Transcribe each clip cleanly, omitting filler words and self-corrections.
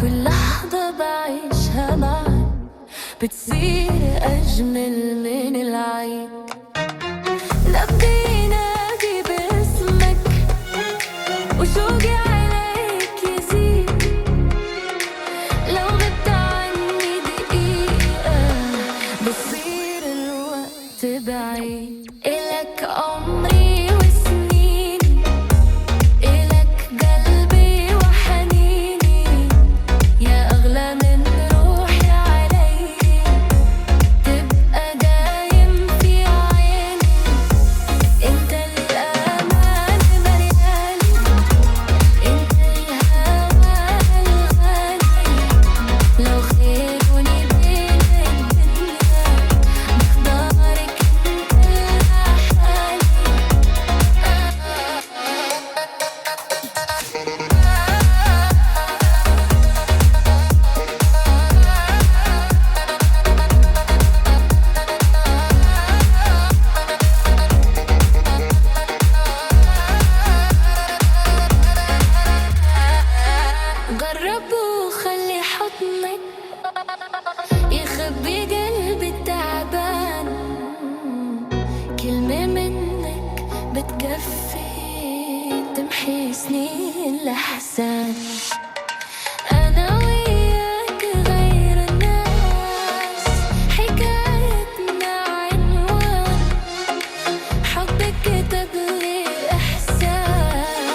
كل لحظة بعيشها معاك بتصير أجمل من العيد. نبضي ينادي باسمك وشوقي عليك يزيد. لو غبت عني دقيقة بصير الوقت بعيد. إلك عمري وسنيني، إلك قلبي وحنيني، يا أغلى من روحي علي. تبقى دايم في عيني، انت الأمان ملياني، انت الهوى الغالي. لو خيروني بين الدنيا بختارك انت لحالي. جرب وخلي حضنك يخبي قلبي التعبان. كلمة منك بتكفي تمحي سنين الأحزان. أنا وياك غير الناس، حكايتنا عنوان حبك كتب لي إحساس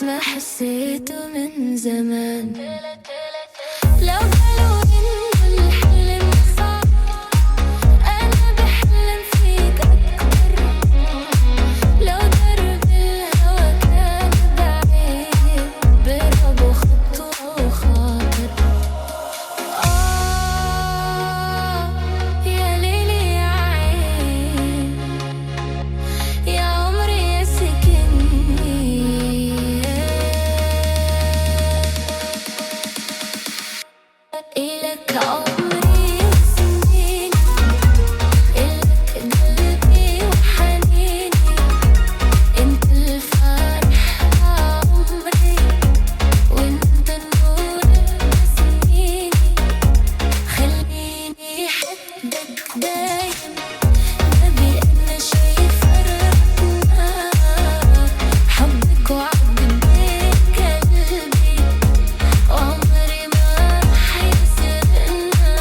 ما حسيته من زمان. لو قالوا إنه الحلم صعب أنا بحلم فيك أكتر. لو درب الهوى كان بعيد برب وخطوة وخاطر. يا ليلي يا عين، يا عمري يا سكني. إلك عمري وسنيني، إلك قلبي وحنيني، انت الفرح عمري، وانت النور بسنيني. خليني أحبك دايم، نبي أنا شي فرقنا. حبك وعد بين قلبي، وعمري ما رح يسرقنا.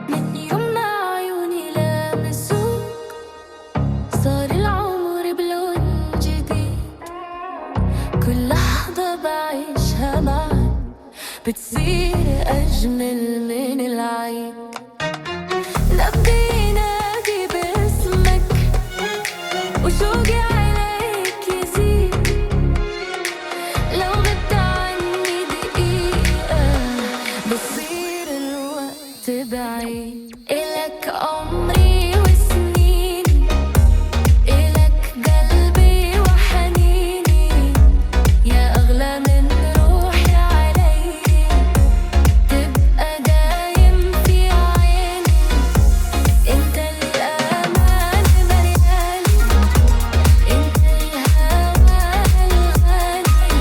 من يوم ما عيوني لامسوك صار العمر بلون جديد. كل لحظة بعيشها معاك بتصير أجمل من العيد. نبضي ينادي باسمك وشوقي عليك يزيد. لو غبت عني دقيقة بصير الوقت بعيد. إلك عمري وسنيني، إلك قلبي وحنيني، يا أغلى من روحي علي. تبقى دايم في عيني، انت الأمان ملياني، انت الهوى الغالي.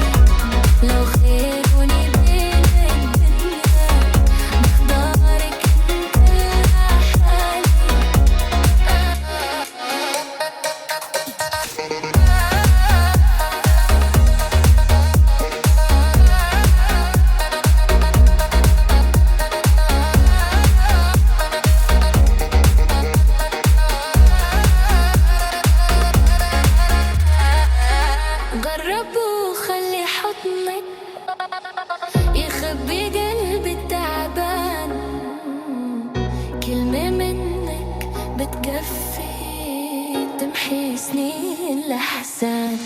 لو خيروني بين الدنيا بختارك انت لحالي. جرب وخلي حضنك يخبي قلبي التعبان. كلمة منك بتكفي تمحي سنين الأحزان.